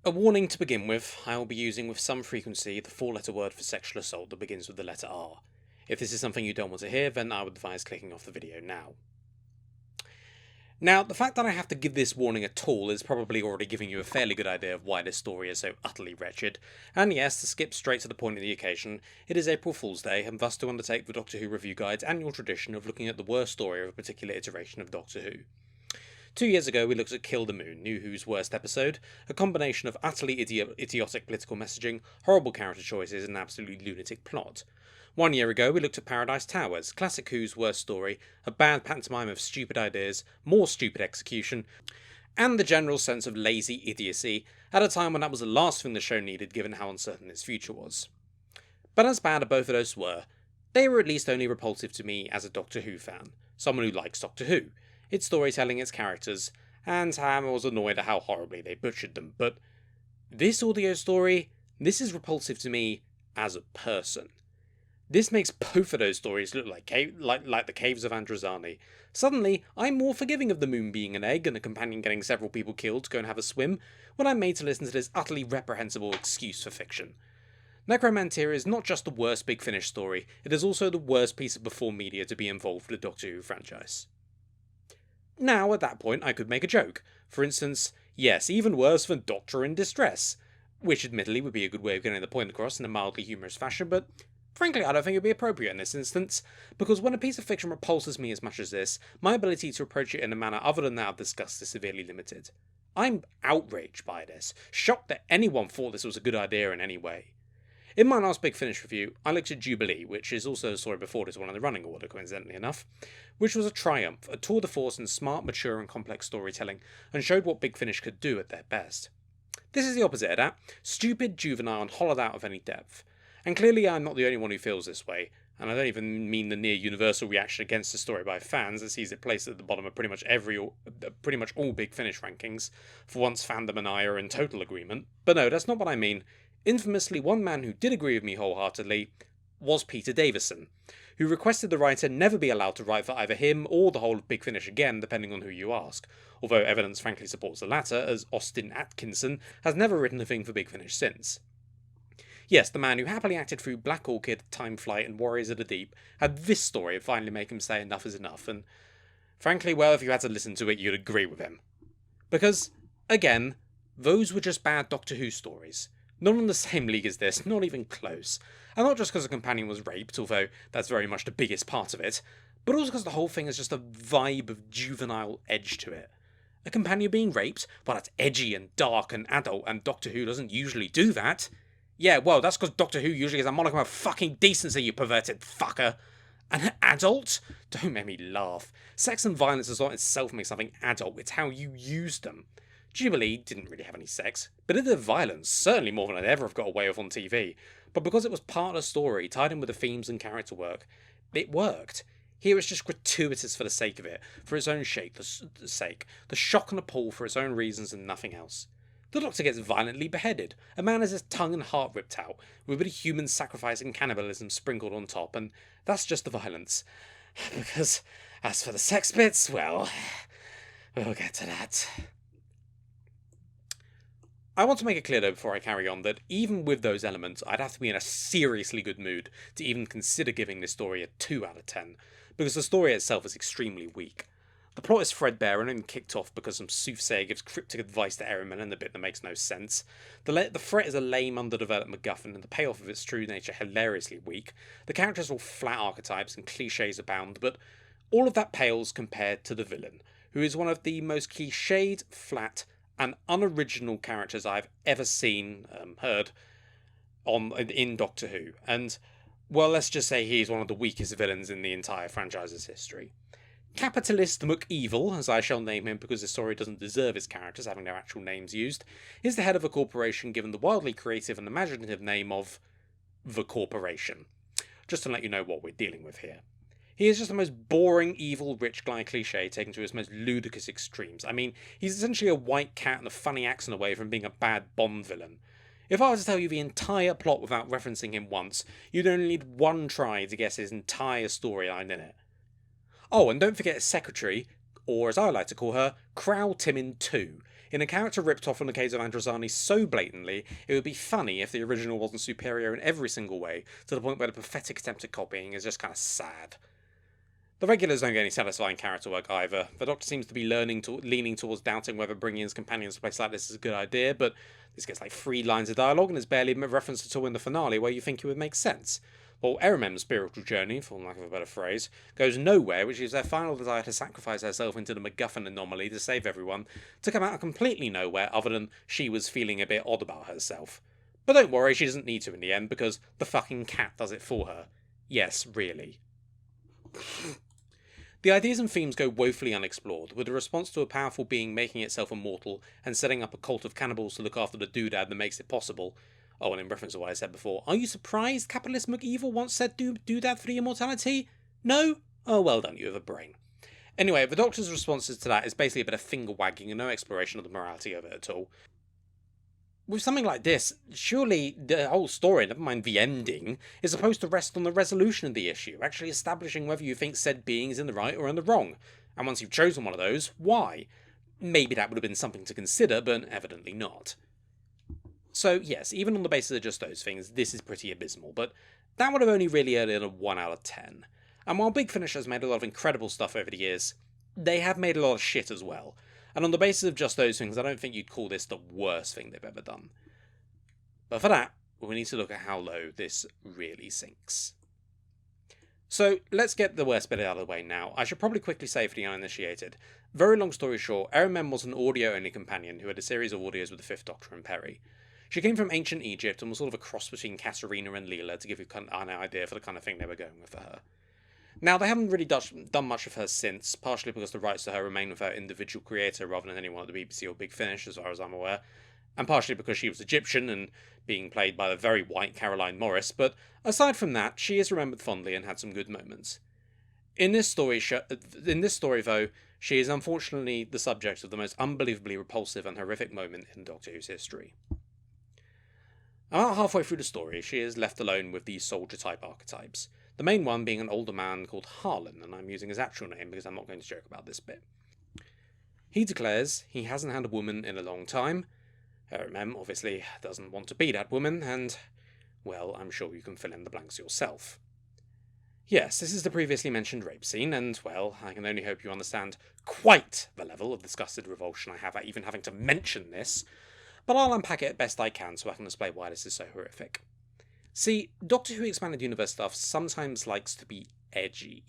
A warning to begin with, I will be using with some frequency the four-letter word for sexual assault that begins with the letter R. If this is something you don't want to hear, then I would advise clicking off the video now. Now, the fact that I have to give this warning at all is probably already giving you a fairly good idea of why this story is so utterly wretched, and yes, to skip straight to the point of the occasion, it is April Fool's Day, and thus to undertake the Doctor Who Review Guide's annual tradition of looking at the worst story of a particular iteration of Doctor Who. 2 years ago, we looked at Kill the Moon, New Who's worst episode, a combination of utterly idiotic political messaging, horrible character choices, and an absolutely lunatic plot. 1 year ago, we looked at Paradise Towers, classic Who's worst story, a bad pantomime of stupid ideas, more stupid execution, and the general sense of lazy idiocy at a time when that was the last thing the show needed given how uncertain its future was. But as bad as both of those were, they were at least only repulsive to me as a Doctor Who fan, someone who likes Doctor Who, its storytelling, its characters, and I was annoyed at how horribly they butchered them, but this audio story, this is repulsive to me as a person. This makes both of those stories look like the caves of Androzani. Suddenly, I'm more forgiving of the moon being an egg and a companion getting several people killed to go and have a swim, when I'm made to listen to this utterly reprehensible excuse for fiction. Nekromanteia is not just the worst Big Finish story, it is also the worst piece of before media to be involved with the Doctor Who franchise. Now, at that point, I could make a joke. For instance, yes, even worse than Doctor in Distress. Which admittedly would be a good way of getting the point across in a mildly humorous fashion, but frankly I don't think it would be appropriate in this instance, because when a piece of fiction repulses me as much as this, my ability to approach it in a manner other than that I've discussed is severely limited. I'm outraged by this, shocked that anyone thought this was a good idea in any way. In my last Big Finish review, I looked at Jubilee, which is also the story before this one in the running order, coincidentally enough, which was a triumph, a tour de force in smart, mature, and complex storytelling, and showed what Big Finish could do at their best. This is the opposite of that, stupid, juvenile, and hollowed out of any depth. And clearly I'm not the only one who feels this way, and I don't even mean the near universal reaction against the story by fans that sees it placed at the bottom of pretty much all Big Finish rankings. For once fandom and I are in total agreement. But no, that's not what I mean. Infamously, one man who did agree with me wholeheartedly was Peter Davison, who requested the writer never be allowed to write for either him or the whole of Big Finish again, depending on who you ask, although evidence frankly supports the latter, as Austen Atkinson has never written a thing for Big Finish since. Yes, the man who happily acted through Black Orchid, Time Flight, and Warriors of the Deep had this story finally make him say enough is enough, and frankly, well, if you had to listen to it, you'd agree with him. Because, again, those were just bad Doctor Who stories. Not on the same league as this, not even close. And not just because a companion was raped, although that's very much the biggest part of it, but also because the whole thing has just a vibe of juvenile edge to it. A companion being raped? Well, that's edgy and dark and adult, and Doctor Who doesn't usually do that. Yeah, well, that's because Doctor Who usually has a modicum of fucking decency, you perverted fucker. An adult? Don't make me laugh. Sex and violence does not itself make something adult, it's how you use them. Jubilee didn't really have any sex, but it did violence, certainly more than I'd ever have got away with on TV. But because it was part of the story, tied in with the themes and character work, it worked. Here it's just gratuitous for the sake of it, for its own sake, the shock and appall for its own reasons and nothing else. The Doctor gets violently beheaded, a man has his tongue and heart ripped out, with a bit of human sacrifice and cannibalism sprinkled on top, and that's just the violence. Because, as for the sex bits, well, we'll get to that. I want to make it clear though before I carry on that even with those elements, I'd have to be in a seriously good mood to even consider giving this story a 2 out of 10, because the story itself is extremely weak. The plot is threadbare and only kicked off because some soothsayer gives cryptic advice to Erimem in a bit that makes no sense. The threat is a lame, underdeveloped MacGuffin, and the payoff of its true nature hilariously weak. The characters are all flat archetypes and cliches abound, but all of that pales compared to the villain, who is one of the most cliched, flat, and unoriginal characters I've ever seen, heard, in Doctor Who, and, well, let's just say he's one of the weakest villains in the entire franchise's history. Capitalist McEvil, as I shall name him because the story doesn't deserve his characters having their actual names used, is the head of a corporation given the wildly creative and imaginative name of the Corporation. Just to let you know what we're dealing with here. He is just the most boring, evil, rich guy cliche taken to its most ludicrous extremes. I mean, he's essentially a white cat and a funny accent away from being a bad Bond villain. If I were to tell you the entire plot without referencing him once, you'd only need one try to guess his entire storyline in it. Oh, and don't forget his secretary, or as I like to call her, Crow Timmin 2. In a character ripped off from the Caves of Androzani so blatantly, it would be funny if the original wasn't superior in every single way, to the point where the pathetic attempt at copying is just kind of sad. The regulars don't get any satisfying character work either. The Doctor seems to be leaning towards doubting whether bringing his companions to a place like this is a good idea, but this gets like 3 lines of dialogue and is barely referenced at all in the finale where you think it would make sense. While Erimem's spiritual journey, for lack of a better phrase, goes nowhere, which is their final desire to sacrifice herself into the MacGuffin anomaly to save everyone, to come out of completely nowhere other than she was feeling a bit odd about herself. But don't worry, she doesn't need to in the end, because the fucking cat does it for her. Yes, really. The ideas and themes go woefully unexplored, with a response to a powerful being making itself immortal and setting up a cult of cannibals to look after the doodad that makes it possible. Oh, and in reference to what I said before, are you surprised capitalist McEvil once said doodad for the immortality? No? Oh, well done, you have a brain. Anyway, the Doctor's responses to that is basically a bit of finger wagging and no exploration of the morality of it at all. With something like this, surely the whole story, never mind the ending, is supposed to rest on the resolution of the issue, actually establishing whether you think said being is in the right or in the wrong. And once you've chosen one of those, why? Maybe that would have been something to consider, but evidently not. So yes, even on the basis of just those things, this is pretty abysmal, but that would have only really earned a 1 out of 10. And while Big Finish has made a lot of incredible stuff over the years, they have made a lot of shit as well. And on the basis of just those things, I don't think you'd call this the worst thing they've ever done. But for that, we need to look at how low this really sinks. So, let's get the worst bit out of the way now. I should probably quickly say for the uninitiated. Very long story short, Erimem was an audio-only companion who had a series of audios with the Fifth Doctor and Peri. She came from ancient Egypt and was sort of a cross between Katerina and Leela, to give you an idea for the kind of thing they were going with for her. Now, they haven't really done much of her since, partially because the rights to her remain with her individual creator rather than anyone at the BBC or Big Finish, as far as I'm aware, and partially because she was Egyptian and being played by the very white Caroline Morris, but aside from that, she is remembered fondly and had some good moments. In this story, though, she is unfortunately the subject of the most unbelievably repulsive and horrific moment in Doctor Who's history. About halfway through the story, she is left alone with these soldier-type archetypes. The main one being an older man called Harlan, and I'm using his actual name because I'm not going to joke about this bit. He declares he hasn't had a woman in a long time. Erimem obviously doesn't want to be that woman, and, well, I'm sure you can fill in the blanks yourself. Yes, this is the previously mentioned rape scene, and, well, I can only hope you understand quite the level of disgusted revulsion I have at even having to mention this, but I'll unpack it best I can so I can explain why this is so horrific. See, Doctor Who Expanded Universe stuff sometimes likes to be edgy.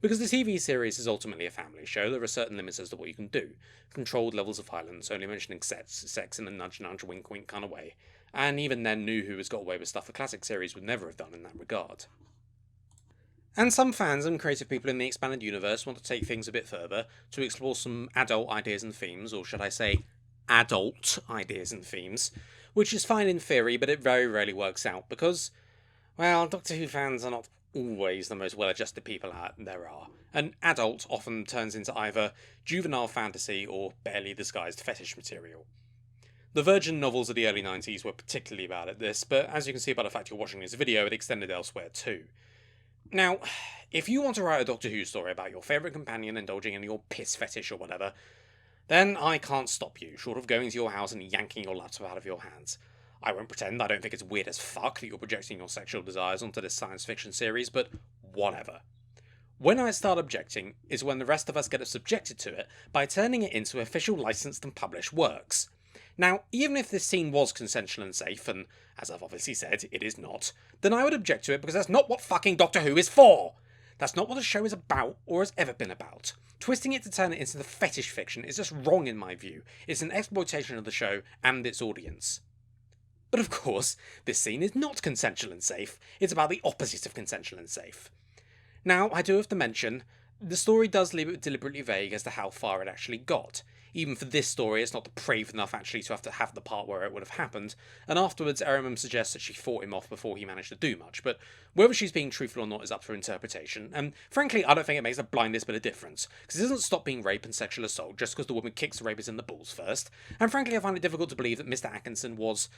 Because the TV series is ultimately a family show, there are certain limits as to what you can do. Controlled levels of violence, only mentioning sex in a nudge-nudge, wink-wink kind of way. And even then, New Who has got away with stuff the classic series would never have done in that regard. And some fans and creative people in the Expanded Universe want to take things a bit further, to explore some adult ideas and themes, or should I say, adult ideas and themes, which is fine in theory, but it very rarely works out because, well, Doctor Who fans are not always the most well-adjusted people there are, and adult often turns into either juvenile fantasy or barely disguised fetish material. The Virgin novels of the early 90s were particularly bad at this, but as you can see by the fact you're watching this video, it extended elsewhere too. Now, if you want to write a Doctor Who story about your favourite companion indulging in your piss fetish or whatever, then I can't stop you, short of going to your house and yanking your laptop out of your hands. I won't pretend I don't think it's weird as fuck that you're projecting your sexual desires onto this science fiction series, but whatever. When I start objecting is when the rest of us get subjected to it by turning it into official licensed and published works. Now, even if this scene was consensual and safe, and as I've obviously said, it is not, then I would object to it because that's not what fucking Doctor Who is for! That's not what the show is about, or has ever been about. Twisting it to turn it into the fetish fiction is just wrong in my view. It's an exploitation of the show and its audience. But of course, this scene is not consensual and safe. It's about the opposite of consensual and safe. Now, I do have to mention, the story does leave it deliberately vague as to how far it actually got. Even for this story, it's not depraved enough actually to have the part where it would have happened, and afterwards Erimem suggests that she fought him off before he managed to do much, but whether she's being truthful or not is up for interpretation, and frankly I don't think it makes the blindest bit of difference, because it doesn't stop being rape and sexual assault just because the woman kicks the rapist in the balls first, and frankly I find it difficult to believe that Mr. Atkinson was,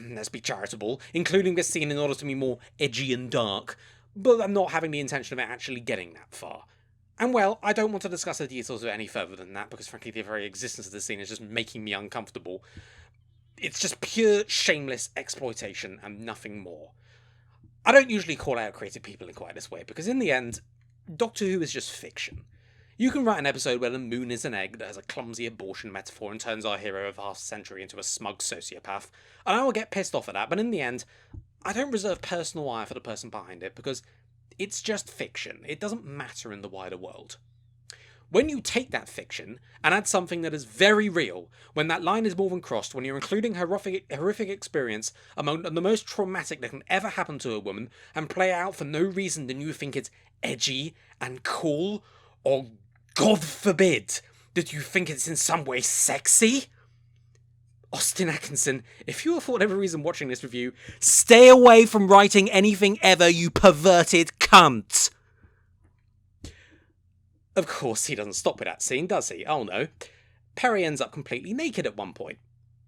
let's be charitable, including this scene in order to be more edgy and dark, but I'm not having the intention of it actually getting that far. And well, I don't want to discuss the details of it any further than that, because frankly the very existence of the scene is just making me uncomfortable. It's just pure, shameless exploitation and nothing more. I don't usually call out creative people in quite this way, because in the end, Doctor Who is just fiction. You can write an episode where the moon is an egg that has a clumsy abortion metaphor and turns our hero of half a century into a smug sociopath, and I will get pissed off at that, but in the end, I don't reserve personal ire for the person behind it, because it's just fiction. It doesn't matter in the wider world. When you take that fiction and add something that is very real, when that line is more than crossed, when you're including horrific experience among the most traumatic that can ever happen to a woman, and play it out for no reason than you think it's edgy and cool, or God forbid that you think it's in some way sexy? Austen Atkinson, if you are for whatever reason watching this review, stay away from writing anything ever, you perverted cunt! Of course, he doesn't stop with that scene, does he? Oh no. Peri ends up completely naked at one point.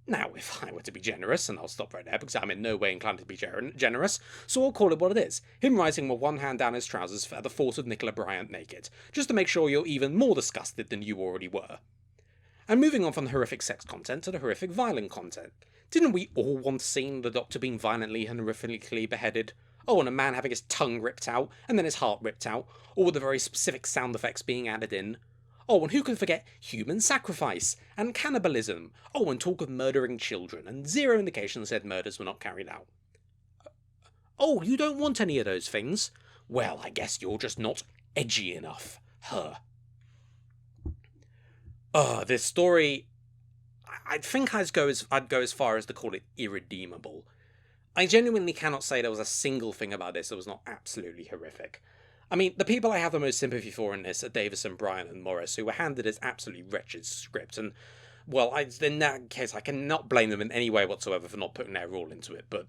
Now, if I were to be generous, and I'll stop right there because I'm in no way inclined to be generous, so I'll call it what it is. Him writing with one hand down his trousers at the force of Nicola Bryant naked, just to make sure you're even more disgusted than you already were. And moving on from the horrific sex content to the horrific violent content. Didn't we all want to see the Doctor being violently and horrifically beheaded? Oh, and a man having his tongue ripped out, and then his heart ripped out, all with the very specific sound effects being added in. Oh, and who can forget human sacrifice, and cannibalism? Oh, and talk of murdering children, and zero indication said murders were not carried out. Oh, you don't want any of those things? Well, I guess you're just not edgy enough. This story, I think I'd go as far as to call it irredeemable. I genuinely cannot say there was a single thing about this that was not absolutely horrific. I mean, the people I have the most sympathy for in this are Davison, Bryant, and Morris, who were handed this absolutely wretched script, and, well, in that case, I cannot blame them in any way whatsoever for not putting their all into it, but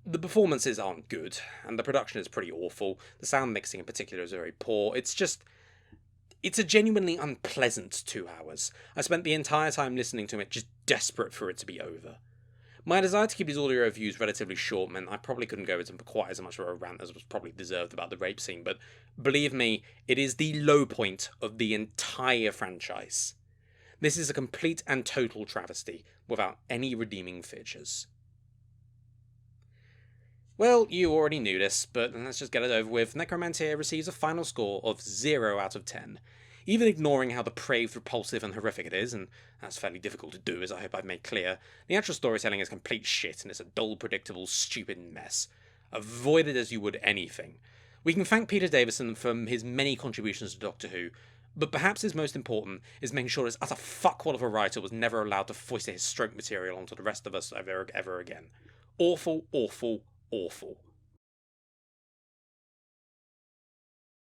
the performances aren't good, and the production is pretty awful. The sound mixing in particular is very poor. It's a genuinely unpleasant 2 hours. I spent the entire time listening to it just desperate for it to be over. My desire to keep these audio reviews relatively short meant I probably couldn't go into quite as much of a rant as was probably deserved about the rape scene, but believe me, it is the low point of the entire franchise. This is a complete and total travesty, without any redeeming features. Well, you already knew this, but let's just get it over with. Nekromanteia receives a final score of 0 out of 10. Even ignoring how depraved, repulsive, and horrific it is, and that's fairly difficult to do, as I hope I've made clear, the actual storytelling is complete shit, and it's a dull, predictable, stupid mess. Avoid it as you would anything. We can thank Peter Davison for his many contributions to Doctor Who, but perhaps his most important is making sure this utter fuckwad of a writer was never allowed to foist his stroke material onto the rest of us ever again. Awful, awful, awful.